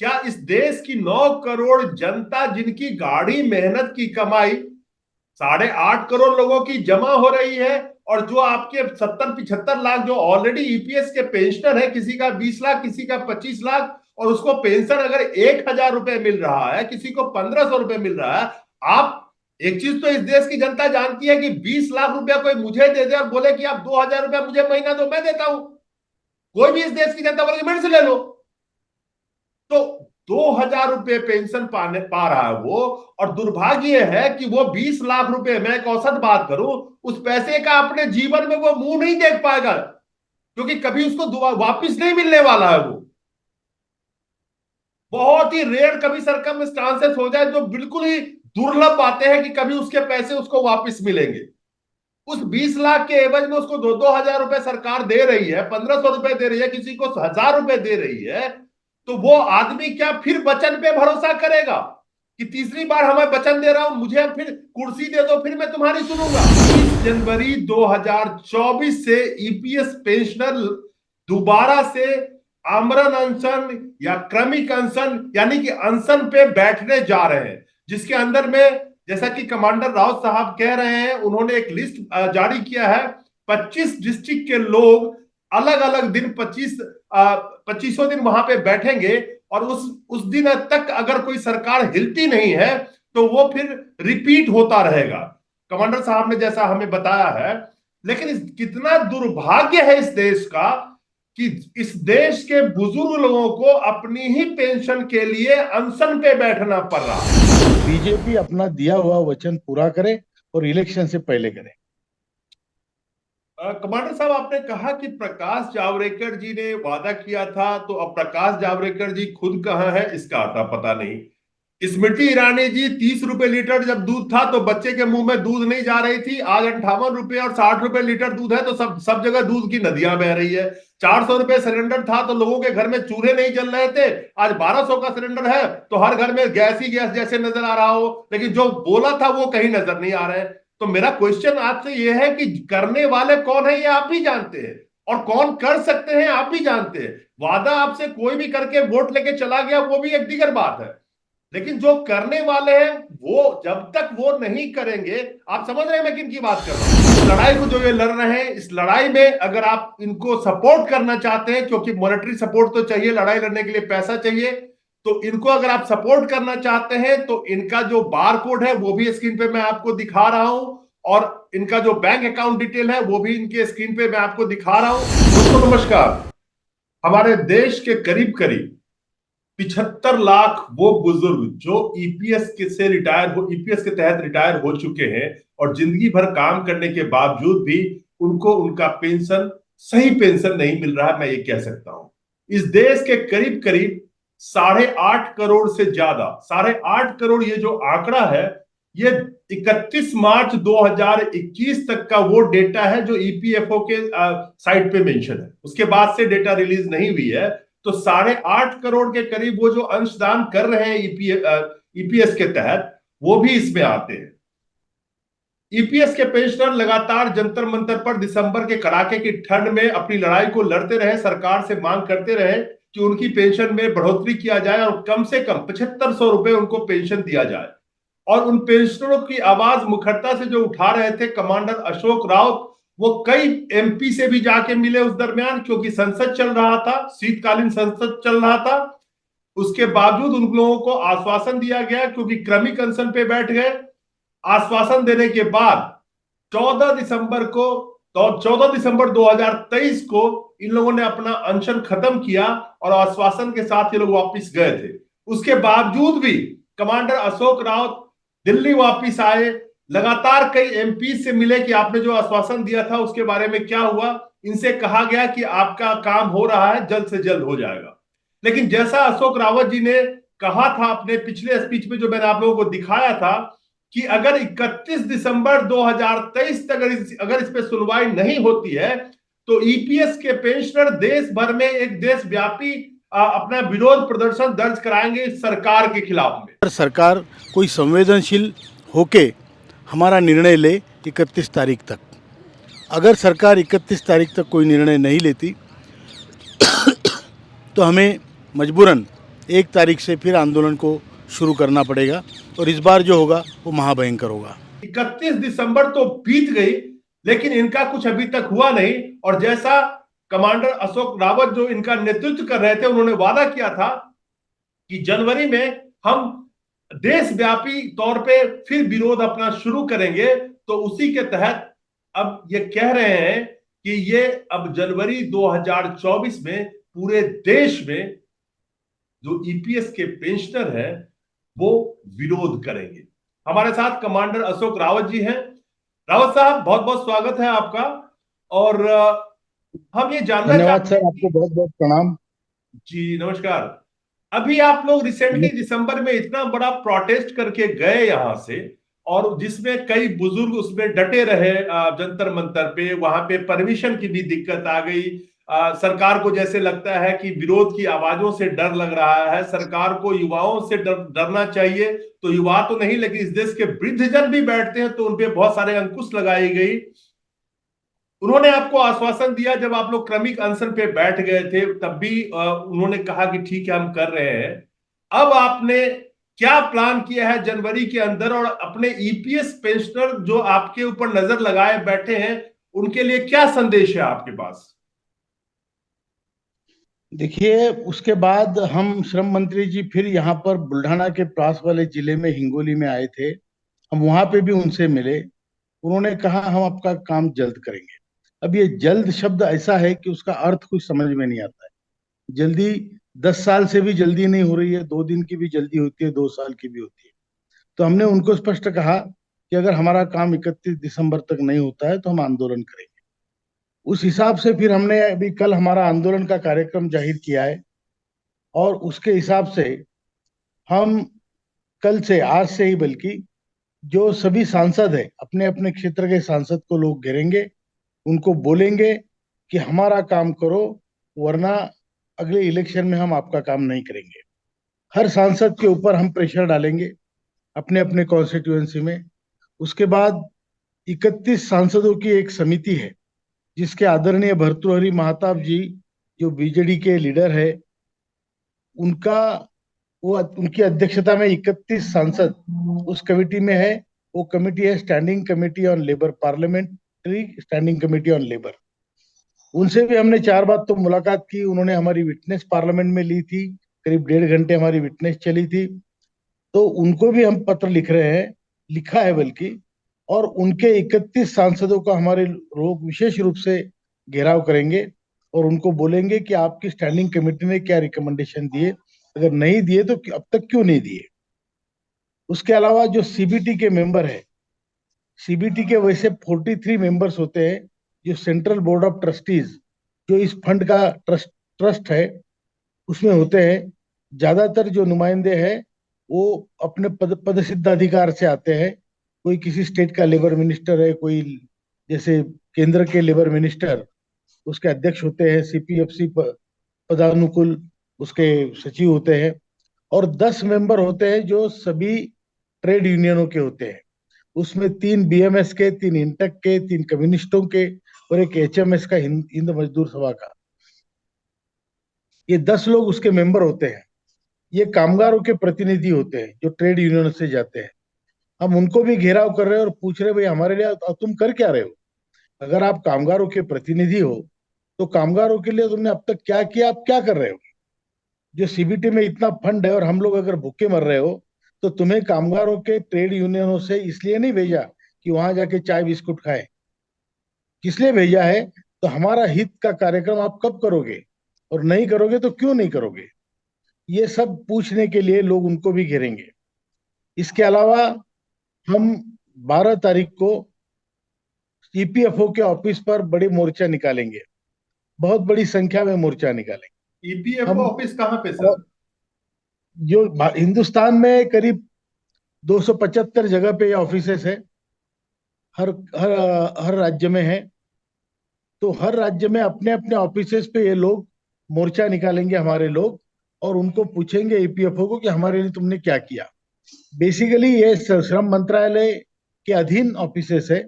क्या इस देश की 9 करोड़ जनता, जिनकी गाड़ी मेहनत की कमाई 8.5 करोड़ लोगों की जमा हो रही है, और जो आपके 70-75 लाख जो ऑलरेडी ईपीएस के पेंशनर है, किसी का 20 लाख, किसी का 25 लाख, और उसको पेंशन अगर 1,000 रुपए मिल रहा है, किसी को 1,500 रुपए मिल रहा है। आप एक चीज तो इस देश की जनता जानती है कि 20 लाख रुपया कोई मुझे दे दे और बोले कि आप 2,000 रुपया मुझे महीना दो, मैं देता हूं। कोई भी इस देश की जनता बोले मेरे से ले लो। तो 2,000 रुपये पेंशन पाने पा रहा है वो, और दुर्भाग्य है कि वो 20 लाख रुपए, मैं एक औसत बात करूं, उस पैसे का अपने जीवन में वो मुंह नहीं देख पाएगा, क्योंकि कभी उसको वापिस नहीं मिलने वाला है वो। बहुत ही रेयर कभी सरकमस्टांसेस हो जाए, जो बिल्कुल ही दुर्लभ बातें हैं कि कभी उसके पैसे उसको वापस मिलेंगे। उस 20 लाख के एवज में उसको 2-2 हजार रुपए सरकार दे रही है, 1,500 रुपए दे रही है, किसी को 1,000 रुपए दे रही है। तो वो आदमी क्या फिर वचन पे भरोसा करेगा कि तीसरी बार हमें वचन दे रहा हूं, मुझे फिर कुर्सी दे दो, फिर मैं तुम्हारी सुनूंगा। 20 जनवरी 2024 से ईपीएस पेंशनर दोबारा से आमरण अनशन या क्रमिक अनशन, यानी कि अनशन पे बैठने जा रहे हैं, जिसके अंदर में, जैसा कि कमांडर राउत साहब कह रहे हैं, उन्होंने एक लिस्ट जारी किया है। 25 डिस्ट्रिक्ट के लोग अलग अलग दिन 25 दिन वहां पे बैठेंगे, और उस दिन तक अगर कोई सरकार हिलती नहीं है तो वो फिर रिपीट होता रहेगा, कमांडर साहब ने जैसा हमें बताया है। लेकिन कितना दुर्भाग्य है इस देश का कि इस देश के बुजुर्ग लोगों को अपनी ही पेंशन के लिए अनशन पे बैठना पड़ रहा है। बीजेपी अपना दिया हुआ वचन पूरा करे और इलेक्शन से पहले करे। कमांडर साहब, आपने कहा कि प्रकाश जावड़ेकर जी ने वादा किया था, तो अब प्रकाश जावड़ेकर जी खुद कहाँ है इसका आता पता नहीं। स्मृति ईरानी जी, 30 रुपए लीटर जब दूध था तो बच्चे के मुंह में दूध नहीं जा रही थी। आज 58 रुपए और 60 रुपए लीटर दूध है, तो सब जगह दूध की नदियां बह रही है। 400 रुपए सिलेंडर था तो लोगों के घर में चूल्हे नहीं जल रहे थे। आज 1,200 का सिलेंडर है तो हर घर में गैस ही गैस जैसे नजर आ रहा हो, लेकिन जो बोला था वो कहीं नजर नहीं आ रहा है। तो मेरा क्वेश्चन आपसे ये है कि करने वाले कौन है ये आप भी जानते हैं, और कौन कर सकते हैं आप भी जानते हैं। वादा आपसे कोई भी करके वोट लेके चला गया वो भी एक दीगर बात है, लेकिन जो करने वाले हैं वो जब तक वो नहीं करेंगे, आप समझ रहे हैं मैं किन की बात कर रहा हूं। इस लड़ाई को जो ये लड़ रहे हैं, इस लड़ाई में अगर आप इनको सपोर्ट करना चाहते हैं, क्योंकि मॉनेटरी सपोर्ट तो चाहिए, लड़ाई लड़ने के लिए पैसा चाहिए, तो इनको अगर आप सपोर्ट करना चाहते हैं तो इनका जो बार कोड है वो भी स्क्रीन पे मैं आपको दिखा रहा हूं, और इनका जो बैंक अकाउंट डिटेल है वो भी इनके स्क्रीन पे मैं आपको दिखा रहा हूं। दोस्तों नमस्कार। हमारे देश के करीब करीब 75 लाख वो बुजुर्ग जो ईपीएस के से रिटायर हो ईपीएस के तहत रिटायर हो चुके हैं, और जिंदगी भर काम करने के बावजूद भी उनको उनका पेंशन, सही पेंशन नहीं मिल रहा है, मैं ये कह सकता हूं। इस देश के करीब करीब 8.5 करोड़ से ज्यादा, 8.5 करोड़ ये जो आंकड़ा है, ये 31 मार्च 2021 तक का वो डेटा है जो ईपीएफओ के साइट पे मेंशन है। उसके बाद से डेटा रिलीज नहीं हुई है। तो 8.5 करोड़ के करीब वो जो अंशदान कर रहे हैं ईपीएस के तहत, वो भी इसमें आते हैं। ईपीएस के पेंशनर लगातार जंतर मंतर पर दिसंबर के कड़ाके की ठंड में अपनी लड़ाई को लड़ते रहे, सरकार से मांग करते रहे कि उनकी पेंशन में बढ़ोतरी किया जाए और कम से कम 7,500 रुपए उनको पेंशन दिया जाए। और उन पेंशनरों की आवाज मुखरता से जो उठा रहे थे कमांडर अशोक राउत, वो कई एमपी से भी जाके मिले उस दरमियान, क्योंकि संसद चल रहा था, शीतकालीन संसद चल रहा था। उसके बावजूद उन लोगों को आश्वासन दिया गया, क्योंकि क्रमिक अनशन पे बैठ गए। आश्वासन देने के बाद 14 दिसंबर को, तो 14 दिसंबर 2023 को इन लोगों ने अपना अनशन खत्म किया और आश्वासन के साथ ये लोग वापस गए थे। उसके बावजूद भी कमांडर अशोक राउत दिल्ली वापस आए, लगातार कई एमपी से मिले कि आपने जो आश्वासन दिया था उसके बारे में क्या हुआ। इनसे कहा गया कि आपका काम हो रहा है, जल्द से जल्द हो जाएगा। लेकिन जैसा अशोक रावत जी ने कहा था अपने पिछले स्पीच में, जो मैंने आप लोगों को दिखाया था, कि अगर 31 दिसंबर 2023 तक अगर इस पे सुनवाई नहीं होती है तो ईपीएस के पेंशनर देश भर में एक देशव्यापी अपना विरोध प्रदर्शन दर्ज कराएंगे इस सरकार के खिलाफ में। अगर सरकार कोई संवेदनशील होके हमारा निर्णय ले 31 तारीख तक, अगर सरकार 31 तारीख तक कोई निर्णय नहीं लेती तो हमें मजबूरन 1 तारीख से फिर आंदोलन को शुरू करना पड़ेगा और इस बार जो होगा वो महाभयंकर होगा। 31 दिसंबर तो बीत गई, लेकिन इनका कुछ अभी तक हुआ नहीं। और जैसा कमांडर अशोक रावत जो इनका नेतृत्व कर रहे थे, उन्होंने वादा किया था कि जनवरी में हम देशव्यापी तौर पे फिर विरोध अपना शुरू करेंगे। तो उसी के तहत अब ये कह रहे हैं कि ये अब जनवरी 2024 में पूरे देश में जो ईपीएस के पेंशनर हैं वो विरोध करेंगे। हमारे साथ कमांडर अशोक रावत जी हैं। रावत साहब, बहुत बहुत स्वागत है आपका। और हम ये जानना धन्यवाद चाहते सर, हैं आपको बहुत बहुत प्रणाम। जी नमस्कार। अभी आप लोग रिसेंटली दिसंबर में इतना बड़ा प्रोटेस्ट करके गए यहां से, और जिसमें कई बुजुर्ग उसमें डटे रहे जंतर मंतर पे। वहां पे परमिशन की भी दिक्कत आ गई। सरकार को जैसे लगता है कि विरोध की आवाजों से डर लग रहा है, सरकार को युवाओं से डरना चाहिए। तो युवा तो नहीं, लेकिन इस देश के वृद्धजन भी बैठते हैं, तो उनपे बहुत सारे अंकुश लगाई गई। उन्होंने आपको आश्वासन दिया जब आप लोग क्रमिक अनशन पे बैठ गए थे, तब भी उन्होंने कहा कि ठीक है हम कर रहे हैं। अब आपने क्या प्लान किया है जनवरी के अंदर, और अपने ईपीएस पेंशनर जो आपके ऊपर नजर लगाए बैठे हैं उनके लिए क्या संदेश है आपके पास? देखिए, उसके बाद हम श्रम मंत्री जी फिर यहाँ पर बुल्ढाना के पास वाले जिले में हिंगोली में आए थे। हम वहां पे भी उनसे मिले। उन्होंने कहा हम आपका काम जल्द करेंगे। अब ये जल्द शब्द ऐसा है कि उसका अर्थ कुछ समझ में नहीं आता है। जल्दी 10 साल से भी जल्दी नहीं हो रही है, 2 दिन की भी जल्दी होती है, 2 साल की भी होती है। तो हमने उनको स्पष्ट कहा कि अगर हमारा काम 31 दिसंबर तक नहीं होता है तो हम आंदोलन करेंगे। उस हिसाब से फिर हमने अभी कल हमारा आंदोलन का कार्यक्रम जाहिर किया है, और उसके हिसाब से हम कल से, आज से ही बल्कि, जो सभी सांसद है अपने अपने क्षेत्र के सांसद को लोग घेरेंगे, उनको बोलेंगे कि हमारा काम करो, वरना अगले इलेक्शन में हम आपका काम नहीं करेंगे। हर सांसद के ऊपर हम प्रेशर डालेंगे अपने अपने कॉन्स्टिट्यूएंसी में। उसके बाद 31 सांसदों की एक समिति है जिसके आदरणीय भर्तृहरि महताब जी, जो बीजेडी के लीडर है, उनका वो उनकी अध्यक्षता में 31 सांसद उस कमेटी में है। वो कमेटी है standing committee on labour, parliamentary standing committee on labour. उनसे भी हमने 4 बार तो मुलाकात की। उन्होंने हमारी विटनेस पार्लियामेंट में ली थी, करीब 1.5 घंटे हमारी विटनेस चली थी। तो उनको भी हम पत्र लिख रहे हैं, लिखा है बल्कि, और उनके 31 सांसदों का हमारे लोग विशेष रूप से घेराव करेंगे और उनको बोलेंगे कि आपकी स्टैंडिंग कमेटी ने क्या रिकमेंडेशन दिए, अगर नहीं दिए तो अब तक क्यों नहीं दिए। उसके अलावा जो सीबीटी के मेंबर है, सीबीटी के वैसे 43 मेंबर्स होते हैं, जो सेंट्रल बोर्ड ऑफ ट्रस्टीज, जो इस फंड का ट्रस्ट है, उसमें होते हैं। ज्यादातर जो नुमाइंदे हैं वो अपने पद सिद्धाधिकार से आते हैं। कोई किसी स्टेट का लेबर मिनिस्टर है, कोई जैसे केंद्र के लेबर मिनिस्टर, उसके अध्यक्ष होते हैं। सीपीएफसी पदानुकूल उसके सचिव होते हैं। और 10 मेंबर होते हैं जो सभी ट्रेड यूनियनों के होते हैं। उसमें 3 बीएमएस के, 3 इंटक के, 3 कम्युनिस्टों के, और एक एचएमएस का, हिंद मजदूर सभा का। ये 10 लोग उसके मेंबर होते हैं। ये कामगारों के प्रतिनिधि होते हैं जो ट्रेड यूनियन से जाते हैं। हम उनको भी घेराव कर रहे हैं और पूछ रहे हैं, भाई हमारे लिए तुम कर क्या रहे हो? अगर आप कामगारों के प्रतिनिधि हो तो कामगारों के लिए तुमने अब तक क्या किया, आप क्या कर रहे हो? जो सीबीटी में इतना फंड है और हम लोग अगर भूखे मर रहे हो, तो तुम्हें कामगारों के ट्रेड यूनियनों से इसलिए नहीं भेजा कि वहां जाके चाय बिस्कुट खाए। किस लिए भेजा है? तो हमारा हित का कार्यक्रम आप कब करोगे, और नहीं करोगे तो क्यों नहीं करोगे? ये सब पूछने के लिए लोग उनको भी घेरेंगे। इसके अलावा हम 12 तारीख को ईपीएफओ के ऑफिस पर बड़ी मोर्चा निकालेंगे, बहुत बड़ी संख्या में मोर्चा निकालेंगे ईपीएफओ हम। ऑफिस कहाँ पे सर? जो हिंदुस्तान में करीब 275 जगह पे ये ऑफिसेस है, हर हर हर राज्य में है। तो हर राज्य में अपने अपने ऑफिसेस पे ये लोग मोर्चा निकालेंगे, हमारे लोग, और उनको पूछेंगे ईपीएफओ को कि हमारे लिए तुमने क्या किया। बेसिकली ये श्रम मंत्रालय के अधीन ऑफिसेस है,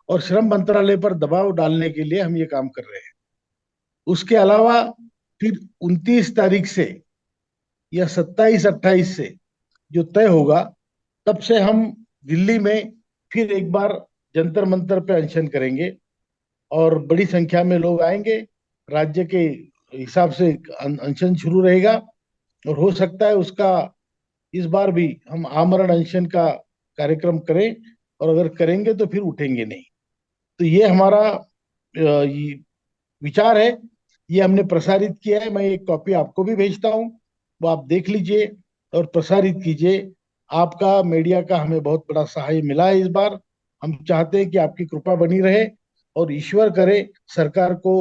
और श्रम मंत्रालय पर दबाव डालने के लिए हम ये काम कर रहे हैं। उसके अलावा फिर 29 तारीख से या 27-28 से जो तय होगा, तब से हम दिल्ली में फिर एक बार जंतर मंतर पे अनशन करेंगे और बड़ी संख्या में लोग आएंगे। राज्य के हिसाब से अनशन शुरू रहेगा और हो सकता है उसका इस बार भी हम आमरण अनशन का कार्यक्रम करें, और अगर करेंगे तो फिर उठेंगे नहीं। तो ये हमारा ये विचार है, ये हमने प्रसारित किया है। मैं एक कॉपी आपको भी भेजता हूँ, वो आप देख लीजिए और प्रसारित कीजिए। आपका मीडिया का हमें बहुत बड़ा सहाय मिला है इस बार। हम चाहते हैं कि आपकी कृपा बनी रहे और ईश्वर करे सरकार को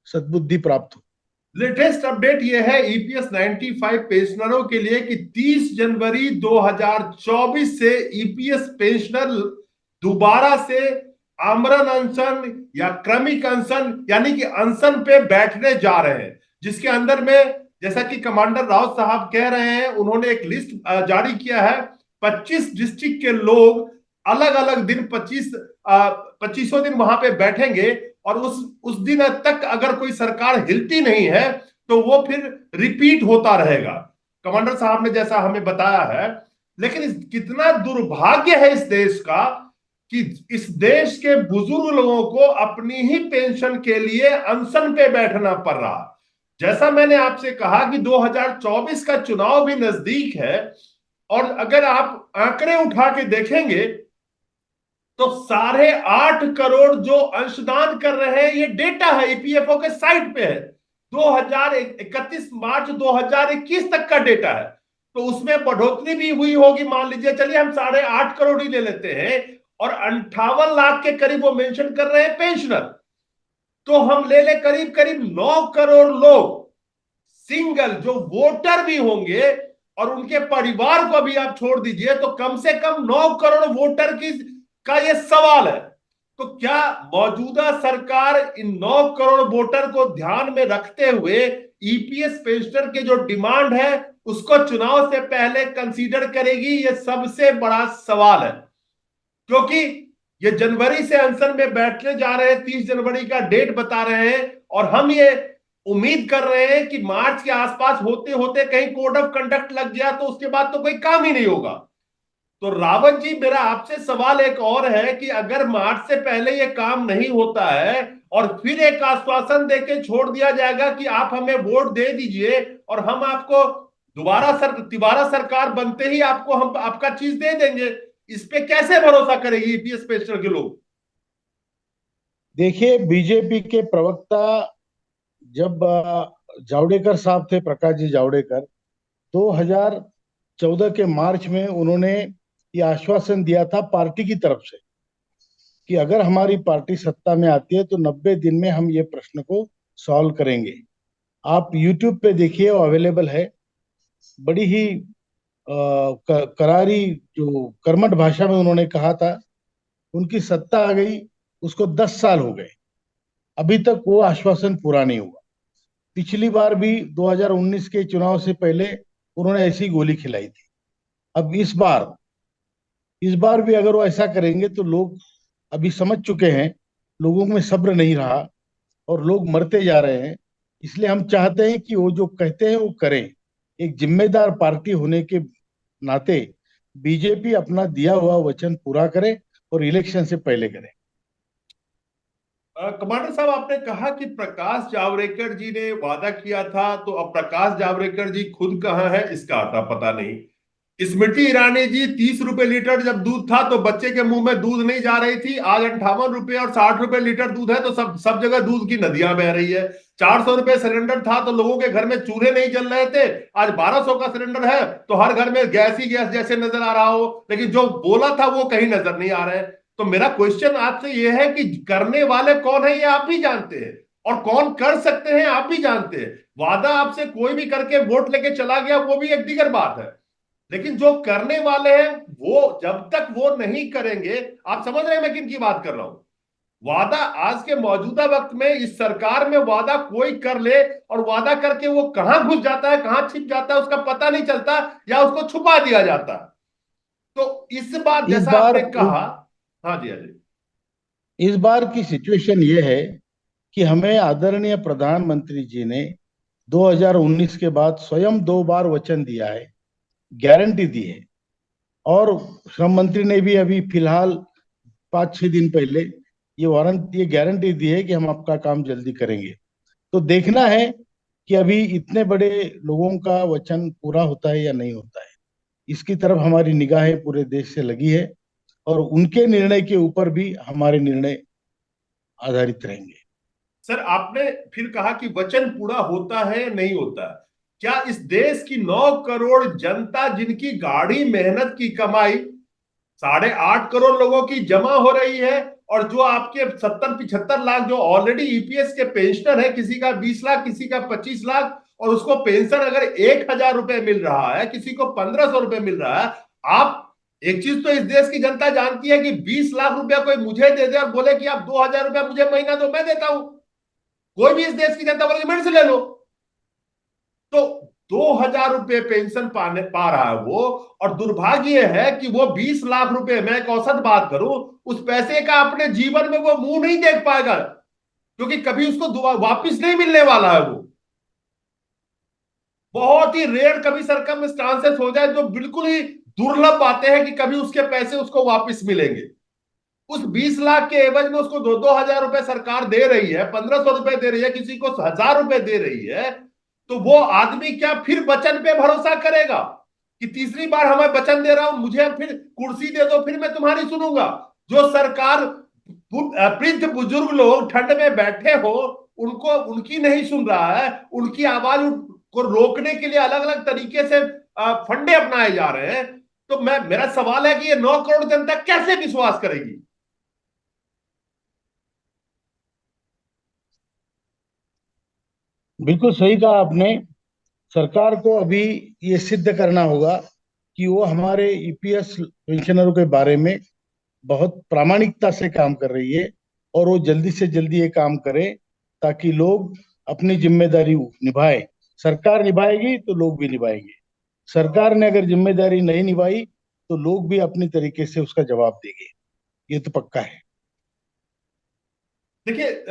सद्बुद्धि प्राप्त हो। लेटेस्ट अपडेट ये है ईपीएस 95 पेंशनरों के लिए कि 30 जनवरी 2024 से ईपीएस पेंशनर दोबारा से आमरण अनशन या क्रमिक अनशन यानी कि अनशन पे बैठने जा रहे हैं, जिसके अंदर में जैसा कि कमांडर रावत साहब कह रहे हैं, उन्होंने एक लिस्ट जारी किया है। 25 डिस्ट्रिक्ट के लोग अलग अलग दिन 25 दिन वहां पे बैठेंगे और उस दिन तक अगर कोई सरकार हिलती नहीं है तो वो फिर रिपीट होता रहेगा, कमांडर साहब ने जैसा हमें बताया है। लेकिन कितना दुर्भाग्य है इस देश का कि इस देश के बुजुर्ग लोगों को अपनी ही पेंशन के लिए अनशन पे बैठना पड़ रहा। जैसा मैंने आपसे कहा कि 2024 का चुनाव भी नजदीक है और अगर आप आंकड़े उठा के देखेंगे तो 8.5 करोड़ जो अंशदान कर रहे हैं, ये डेटा है ईपीएफओ के साइट पे है, 2031 मार्च 2021 तक का डेटा है। तो उसमें बढ़ोतरी भी हुई होगी, मान लीजिए, चलिए हम 8.5 करोड़ ही ले लेते हैं और 58 लाख के करीब वो मेंशन कर रहे हैं पेंशनर। तो हम ले करीब करीब 9 करोड़ लोग सिंगल जो वोटर भी होंगे और उनके परिवार को भी आप छोड़ दीजिए, तो कम से कम 9 करोड़ वोटर का ये सवाल है। तो क्या मौजूदा सरकार इन 9 करोड़ वोटर को ध्यान में रखते हुए ईपीएस पेंशनर के जो डिमांड है उसको चुनाव से पहले कंसीडर करेगी? ये सबसे बड़ा सवाल है, क्योंकि ये जनवरी से अनशन में बैठने जा रहे हैं, 30 जनवरी का डेट बता रहे हैं और हम ये उम्मीद कर रहे हैं कि मार्च के आसपास होते होते कहीं कोड ऑफ कंडक्ट लग गया तो उसके बाद तो कोई काम ही नहीं होगा। तो रावत जी, मेरा आपसे सवाल एक और है कि अगर मार्च से पहले ये काम नहीं होता है और फिर एक आश्वासन देके छोड़ दिया जाएगा कि आप हमें वोट दे दीजिए और हम आपको दोबारा सरकार बनते ही आपको हम आपका चीज दे देंगे, इस पे कैसे भरोसा करेगी ईपीएस पेंशनर के लोग? देखिए, बीजेपी के प्रवक्ता जब जावड़ेकर साहब थे, प्रकाश जी जावड़ेकर, 2014 के मार्च में उन्होंने ये आश्वासन दिया था पार्टी की तरफ से कि अगर हमारी पार्टी सत्ता में आती है तो 90 दिन में हम ये प्रश्न को सॉल्व करेंगे। आप यूट्यूब पे देखिए, वो अवेलेबल है। बड़ी ही करारी जो कर्मठ भाषा में उन्होंने कहा था। उनकी सत्ता आ गई, उसको 10 साल हो गए, अभी तक वो आश्वासन पूरा नहीं हुआ। पिछली बार भी 2019 के चुनाव से पहले उन्होंने ऐसी गोली खिलाई थी। अब इस बार भी अगर वो ऐसा करेंगे तो लोग अभी समझ चुके हैं, लोगों में सब्र नहीं रहा और लोग मरते जा रहे हैं। इसलिए हम चाहते हैं कि वो जो कहते हैं वो करें। एक जिम्मेदार पार्टी होने के नाते बीजेपी अपना दिया हुआ वचन पूरा करे और इलेक्शन से पहले करे। कमांडर साहब, आपने कहा कि प्रकाश जावड़ेकर जी ने वादा किया था, तो अब प्रकाश जावड़ेकर जी खुद कहाँ है इसका आता पता नहीं। स्मृति ईरानी जी, 30 रुपए लीटर जब दूध था तो बच्चे के मुंह में दूध नहीं जा रही थी, आज 58 रुपए और 60 रुपए लीटर दूध है तो सब जगह दूध की नदियां बह रही है। 400 रुपए सिलेंडर था तो लोगों के घर में चूल्हे नहीं जल रहे थे, आज 1200 का सिलेंडर है तो हर घर में गैस ही गैस जैसे नजर आ रहा हो, लेकिन जो बोला था वो कहीं नजर नहीं आ रहा है। तो मेरा क्वेश्चन आपसे ये है कि करने वाले कौन है ये आप भी जानते हैं और कौन कर सकते हैं आप भी जानते हैं। वादा आपसे कोई भी करके वोट लेके चला गया वो भी एक दीगर बात है, लेकिन जो करने वाले हैं वो जब तक वो नहीं करेंगे, आप समझ रहे हैं मैं किन की बात कर रहा हूं। वादा आज के मौजूदा वक्त में इस सरकार में वादा कोई कर ले और वादा करके वो कहां घुस जाता है, कहां छिप जाता है, उसका पता नहीं चलता या उसको छुपा दिया जाता। तो इस बात इस जैसा बार आपने कहा। हाँ जी, हाँ जी। इस बार की सिचुएशन ये है कि हमें आदरणीय प्रधानमंत्री जी ने 2019 के बाद स्वयं 2 बार वचन दिया है, गारंटी दी है। और श्रम मंत्री ने भी अभी फिलहाल 5-6 दिन पहले ये गारंटी दी है कि हम आपका काम जल्दी करेंगे। तो देखना है कि अभी इतने बड़े लोगों का वचन पूरा होता है या नहीं होता है। इसकी तरफ हमारी निगाहें पूरे देश से लगी है और उनके निर्णय के ऊपर भी हमारे निर्णय आधारित रहेंगे। सर, आपने फिर कहा कि वचन पूरा होता है नहीं होता, क्या इस देश की 9 करोड़ जनता जिनकी गाढ़ी मेहनत की कमाई 8.5 करोड़ लोगों की जमा हो रही है, और जो आपके 70-75 लाख जो ऑलरेडी ईपीएस के पेंशनर है, किसी का 20 लाख, किसी का 25 लाख, और उसको पेंशन अगर 1,000 रुपए मिल रहा है, किसी को 1,500 रुपए मिल रहा है। आप एक चीज तो इस देश की जनता जानती है कि 20 लाख रुपया कोई मुझे दे दे और बोले कि आप 2,000 रुपया मुझे महीना दो, मैं देता हूं। कोई भी इस देश की जनता बोले मेरे से ले लो। तो 2,000 रुपए पेंशन पा रहा है वो, और दुर्भाग्य है कि वो 20 लाख रुपए, मैं एक औसत बात करूं, उस पैसे का अपने जीवन में वो मुंह नहीं देख पाएगा, क्योंकि कभी उसको वापिस नहीं मिलने वाला है। वो बहुत ही रेयर कभी सर्कमस्टांसेस हो जाए, जो बिल्कुल ही दुर्लभ बातें हैं कि कभी उसके पैसे उसको वापिस मिलेंगे। उस 20 लाख के एवज में उसको 2-2 हजार रुपए सरकार दे रही है, 1,500 रुपए दे रही है, किसी को 1,000 रुपए दे रही है। तो वो आदमी क्या फिर वचन पे भरोसा करेगा कि तीसरी बार हमें वचन दे रहा हूं, मुझे फिर कुर्सी दे दो, फिर मैं तुम्हारी सुनूंगा। जो सरकार वृद्ध बुजुर्ग लोग ठंड में बैठे हो, उनको उनकी नहीं सुन रहा है, उनकी आवाज को रोकने के लिए अलग अलग तरीके से फंडे अपनाए जा रहे हैं। तो मेरा सवाल है कि ये 9 करोड़ जनता कैसे विश्वास करेगी? बिल्कुल सही कहा आपने। सरकार को अभी ये सिद्ध करना होगा कि वो हमारे ईपीएस पेंशनरों के बारे में बहुत प्रामाणिकता से काम कर रही है, और वो जल्दी से जल्दी ये काम करे ताकि लोग अपनी जिम्मेदारी निभाए। सरकार निभाएगी तो लोग भी निभाएंगे। सरकार ने अगर जिम्मेदारी नहीं निभाई तो लोग भी अपनी तरीके से उसका जवाब देंगे, ये तो पक्का है। देखिए,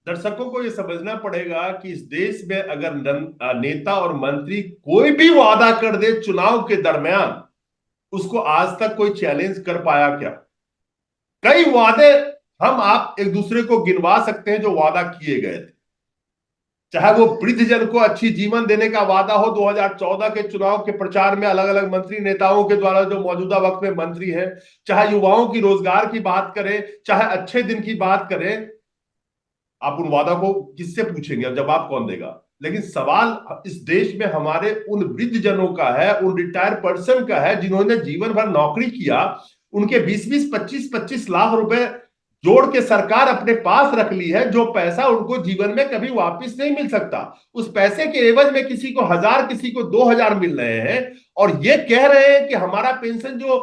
दर्शकों को ये समझना पड़ेगा कि इस देश में अगर नेता और मंत्री कोई भी वादा कर दे चुनाव के दरमियान, उसको आज तक कोई चैलेंज कर पाया क्या? कई वादे हम आप एक दूसरे को गिनवा सकते हैं जो वादा किए गए थे, चाहे वो वृद्धजन को अच्छी जीवन देने का वादा हो। 2014 के चुनाव के प्रचार में अलग अलग मंत्री नेताओं के द्वारा जो मौजूदा वक्त में मंत्री हैं, चाहे युवाओं की रोजगार की बात करें, चाहे अच्छे दिन की बात करें, आप उन वादा को किससे पूछेंगे? अब जवाब कौन देगा? लेकिन सवाल इस देश में हमारे उन वृद्ध जनों का है, उन रिटायर्ड पर्सन का है, जिन्होंने जीवन भर नौकरी किया। उनके 20-20, 25-25 लाख रुपए जोड़ के सरकार अपने पास रख ली है, जो पैसा उनको जीवन में कभी वापस नहीं मिल सकता। उस पैसे के एवज में किसी को 1,000, किसी को 2,000 मिल रहे हैं, और ये कह रहे हैं कि हमारा पेंशन जो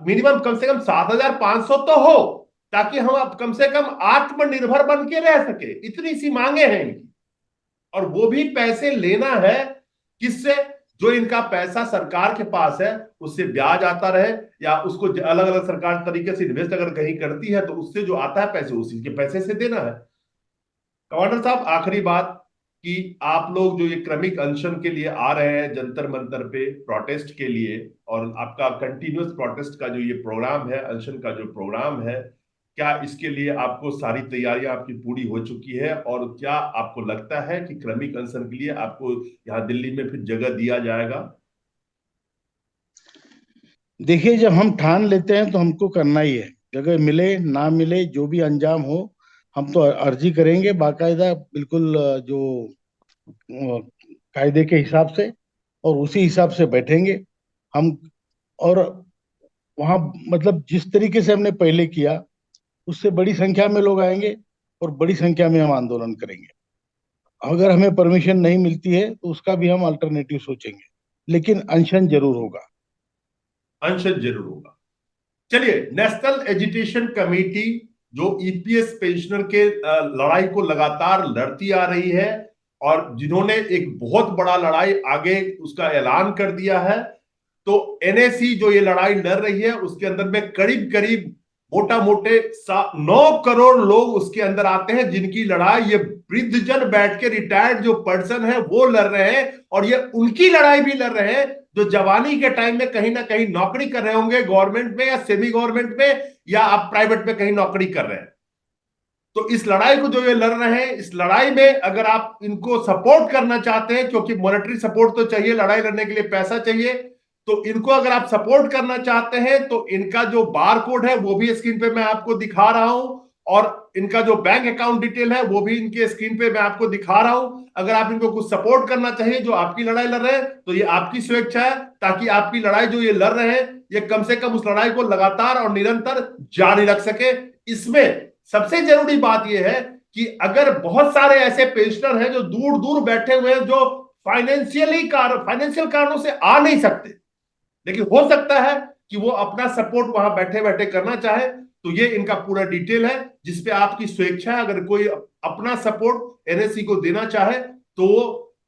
मिनिमम कम से कम 7,500 तो हो, ताकि हम अब कम से कम आत्मनिर्भर बन के रह सके। इतनी सी मांगे हैं इनकी, और वो भी पैसे लेना है किससे? जो इनका पैसा सरकार के पास है, उससे ब्याज आता रहे, या उसको अलग अलग सरकार तरीके से इन्वेस्ट अगर कहीं करती है तो उससे जो आता है पैसे, उसी के पैसे से देना है। कमांडर साहब, आखिरी बात कि आप लोग जो ये क्रमिक अनशन के लिए आ रहे हैं जंतर मंतर पे प्रोटेस्ट के लिए, और आपका कंटिन्यूअस प्रोटेस्ट का जो ये प्रोग्राम है, अनशन का जो प्रोग्राम है, क्या इसके लिए आपको सारी तैयारियां आपकी पूरी हो चुकी है? और क्या आपको लगता है कि क्रमिक अनशन के लिए आपको यहाँ दिल्ली में फिर जगह दिया जाएगा? देखिए, जब हम ठान लेते हैं तो हमको करना ही है। जगह मिले ना मिले, जो भी अंजाम हो, हम तो अर्जी करेंगे बाकायदा, बिल्कुल जो कायदे के हिसाब से, और उसी हिसाब से बैठेंगे हम। और वहाँ मतलब जिस तरीके से हमने पहले किया, उससे बड़ी संख्या में लोग आएंगे और बड़ी संख्या में हम आंदोलन करेंगे। अगर हमें परमिशन नहीं मिलती है तो उसका भी हम अल्टरनेटिव सोचेंगे, लेकिन अनशन जरूर होगा। अनशन जरूर होगा। चलिए, नेशनल एजुटेशन कमेटी जो ईपीएस पेंशनर के लड़ाई को लगातार लड़ती आ रही है, और जिन्होंने एक बहुत बड़ा लड़ाई आगे उसका ऐलान कर दिया है, तो एनएसी जो ये लड़ाई लड़ रही है उसके अंदर में करीब करीब मोटा मोटे 9 करोड़ लोग उसके अंदर आते हैं, जिनकी लड़ाई ये वृद्धजन बैठ के रिटायर्ड जो पर्सन है वो लड़ रहे हैं, और ये उनकी लड़ाई भी लड़ रहे हैं जो जवानी के टाइम में कहीं ना कहीं नौकरी कर रहे होंगे, गवर्नमेंट में या सेमी गवर्नमेंट में, या आप प्राइवेट में कहीं नौकरी कर रहे हैं। तो इस लड़ाई को जो ये लड़ रहे हैं, इस लड़ाई में अगर आप इनको सपोर्ट करना चाहते हैं, क्योंकि मॉनेटरी सपोर्ट तो चाहिए, लड़ाई लड़ने के लिए पैसा चाहिए, तो इनको अगर आप सपोर्ट करना चाहते हैं तो इनका जो बार कोड है वो भी स्क्रीन पे मैं आपको दिखा रहा हूं, और इनका जो बैंक अकाउंट डिटेल है वो भी इनके स्क्रीन पे मैं आपको दिखा रहा हूं। अगर आप इनको कुछ सपोर्ट करना चाहिए जो आपकी लड़ाई लड़ रहे हैं, तो ये आपकी स्वेच्छा है, ताकि आपकी लड़ाई जो ये लड़ रहे हैं ये कम से कम उस लड़ाई को लगातार और निरंतर जारी रख सके। इसमें सबसे जरूरी बात यह है कि अगर बहुत सारे ऐसे पेंशनर हैं जो दूर दूर बैठे हुए हैं, जो फाइनेंशियल कारणों से आ नहीं सकते, लेकिन हो सकता है कि वो अपना सपोर्ट वहां बैठे बैठे करना चाहे, तो ये इनका पूरा डिटेल है जिसपे आपकी स्वेच्छा है। अगर कोई अपना सपोर्ट एनएससी को देना चाहे तो वो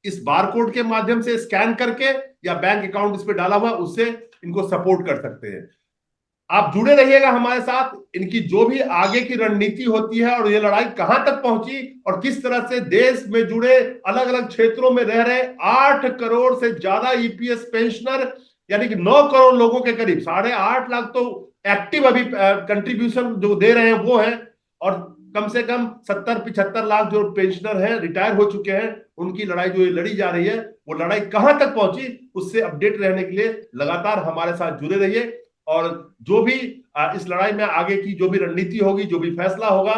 इस बारकोड के माध्यम से स्कैन करके या बैंक अकाउंट इस पे डाला हुआ उससे इनको सपोर्ट कर सकते हैं। आप जुड़े रहिएगा हमारे साथ, इनकी जो भी आगे की रणनीति होती है और ये लड़ाई कहां तक पहुंची और किस तरह से देश में जुड़े अलग अलग क्षेत्रों में रह रहे 8 करोड़ से ज्यादा ईपीएस पेंशनर, यानी कि 9 करोड़ लोगों के करीब 8.5 लाख तो एक्टिव अभी कंट्रीब्यूशन जो दे रहे हैं वो है, और कम से कम 70-75 लाख जो पेंशनर हैं, रिटायर हो चुके हैं, उनकी लड़ाई जो ये लड़ी जा रही है वो लड़ाई कहां तक पहुंची, उससे अपडेट रहने के लिए लगातार हमारे साथ जुड़े रहिए। और जो भी इस लड़ाई में आगे की जो भी रणनीति होगी, जो भी फैसला होगा,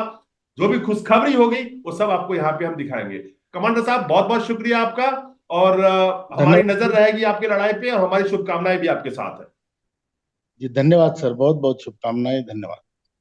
जो भी खुशखबरी होगी, वो सब आपको यहाँ पे हम दिखाएंगे। कमांडर साहब बहुत बहुत शुक्रिया आपका, और हमारी नजर रहेगी आपकी लड़ाई पे, और हमारी शुभकामनाएं भी आपके साथ है। जी धन्यवाद सर, बहुत बहुत शुभकामनाएं, धन्यवाद।